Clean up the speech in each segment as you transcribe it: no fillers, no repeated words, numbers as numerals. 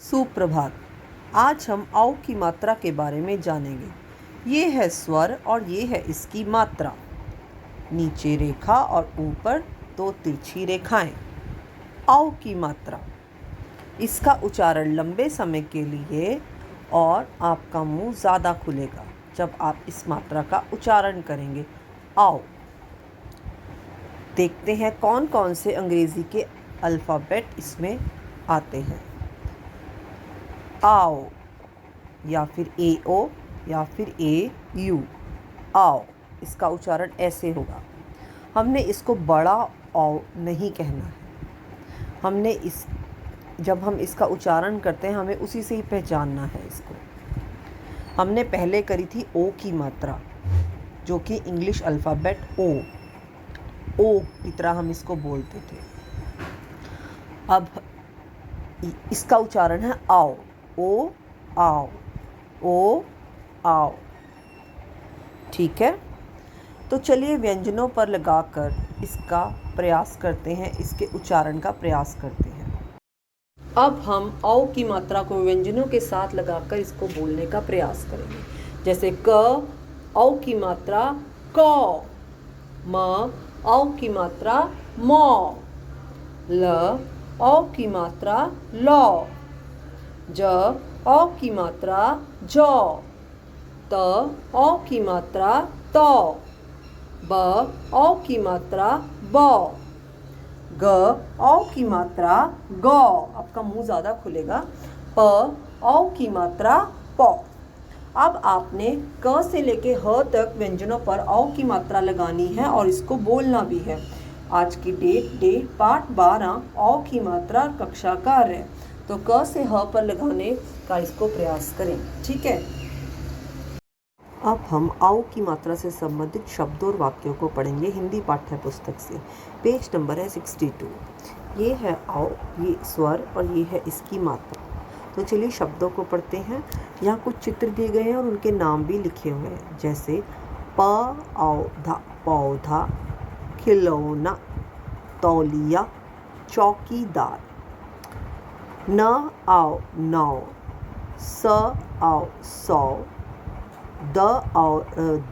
सुप्रभात। आज हम औ की मात्रा के बारे में जानेंगे। ये है स्वर और ये है इसकी मात्रा। नीचे रेखा और ऊपर दो तिरछी रेखाएं। औ की मात्रा। इसका उच्चारण लंबे समय के लिए और आपका मुंह ज़्यादा खुलेगा जब आप इस मात्रा का उच्चारण करेंगे। औ। देखते हैं कौन कौन से अंग्रेज़ी के अल्फ़ाबेट इसमें आते हैं। आओ या फिर ए ओ या फिर ए यू। आओ, इसका उच्चारण ऐसे होगा। हमने इसको बड़ा औ नहीं कहना है। जब हम इसका उच्चारण करते हैं हमें उसी से ही पहचानना है इसको। हमने पहले करी थी ओ की मात्रा, जो कि इंग्लिश अल्फ़ाबेट ओ की तरह हम इसको बोलते थे। अब इसका उच्चारण है आओ। ओ आओ, ओ आओ। ठीक है, तो चलिए व्यंजनों पर लगाकर इसका प्रयास करते हैं, इसके उच्चारण का प्रयास करते हैं। अब हम औ की मात्रा को व्यंजनों के साथ लगाकर इसको बोलने का प्रयास करेंगे। जैसे क औ की मात्रा क, म औ की मात्रा म, ल औ की मात्रा ल, ज औ की मात्रा ज, त औ की मात्रा त, ब औ की मात्रा ब, ग औ की मात्रा ग, आपका मुंह ज़्यादा खुलेगा, प औ की मात्रा प। अब आपने क से लेके ह तक व्यंजनों पर औ की मात्रा लगानी है और इसको बोलना भी है। आज की डेट पाठ 12 औ की मात्रा कक्षा कार्य। तो क से ह पर लगाने का इसको प्रयास करें। ठीक है, अब हम औ की मात्रा से संबंधित शब्दों और वाक्यों को पढ़ेंगे हिंदी पाठ्य पुस्तक से। पेज नंबर है 62। ये है औ, ये स्वर और ये है इसकी मात्रा। तो चलिए शब्दों को पढ़ते हैं। यहाँ कुछ चित्र दिए गए हैं और उनके नाम भी लिखे हुए हैं। जैसे पौधा, पौधा, खिलौना, तौलिया, चौकीदार। न आओ नाव, स आओ सौ, द आओ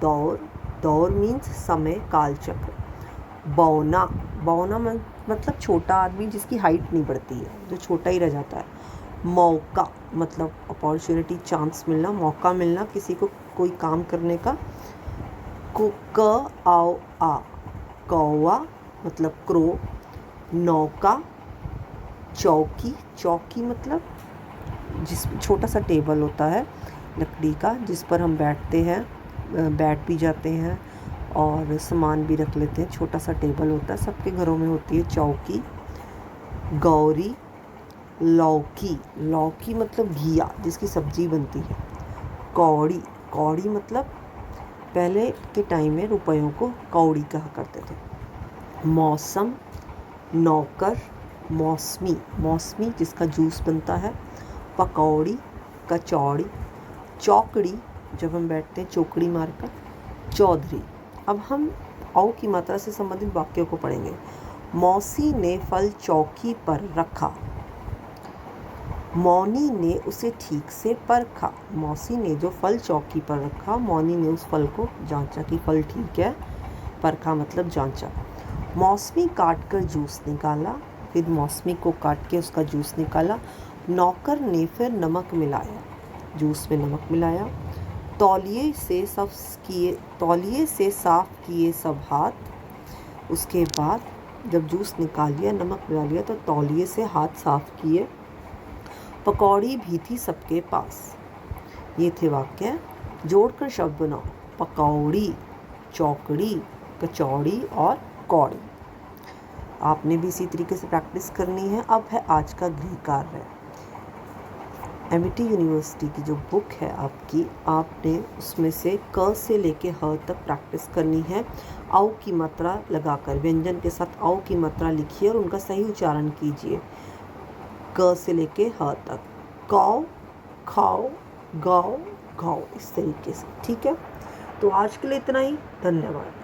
दौर, दौर मीन्स समय, कालचक्र। बौना, बौना मतलब छोटा आदमी जिसकी हाइट नहीं बढ़ती है, जो छोटा ही रह जाता है। मौका मतलब अपॉर्चुनिटी, चांस मिलना, मौका मिलना किसी को कोई काम करने का। क आओ आ, कौवा मतलब क्रो। नौका, चौकी, चौकी मतलब जिस छोटा सा टेबल होता है लकड़ी का, जिस पर हम बैठते हैं, बैठ भी जाते हैं और सामान भी रख लेते हैं। छोटा सा टेबल होता है, सबके घरों में होती है चौकी। गौरी, लौकी, लौकी मतलब घिया जिसकी सब्जी बनती है। कौड़ी, कौड़ी मतलब पहले के टाइम में रुपयों को कौड़ी कहा करते थे। मौसम, नौकर, मौसमी, मौसमी जिसका जूस बनता है। पकौड़ी, कचौड़ी, चौकड़ी जब हम बैठते हैं चौकड़ी मारकर। चौधरी। अब हम औ की मात्रा से संबंधित वाक्यों को पढ़ेंगे। मौसी ने फल चौकी पर रखा, मौनी ने उसे ठीक से परखा। मौसी ने जो फल चौकी पर रखा, मौनी ने उस फल को जांचा कि फल ठीक है, परखा मतलब जांचा। मौसमी काट कर जूस निकाला, फिर मौसमी को काट के उसका जूस निकाला। नौकर ने फिर नमक मिलाया, जूस में नमक मिलाया। तौलिए से साफ किए सब हाथ। उसके बाद जब जूस निकाल लिया, नमक मिला लिया, तो तौलिए से हाथ साफ किए। पकौड़ी भी थी सबके पास। ये थे वाक्य। जोड़कर शब्द बनाओ। पकौड़ी, चौकड़ी, कचौड़ी और कौड़ी। आपने भी इसी तरीके से प्रैक्टिस करनी है। अब है आज का गृह कार्य। एमिटी यूनिवर्सिटी की जो बुक है आपकी, आपने उसमें से क से लेके ह तक प्रैक्टिस करनी है। औ की मात्रा लगाकर व्यंजन के साथ औ की मात्रा लिखिए और उनका सही उच्चारण कीजिए। क से लेके ह तक। कौ, खाओ, गाओ, घाओ, इस तरीके से। ठीक है, तो आज के लिए इतना ही। धन्यवाद।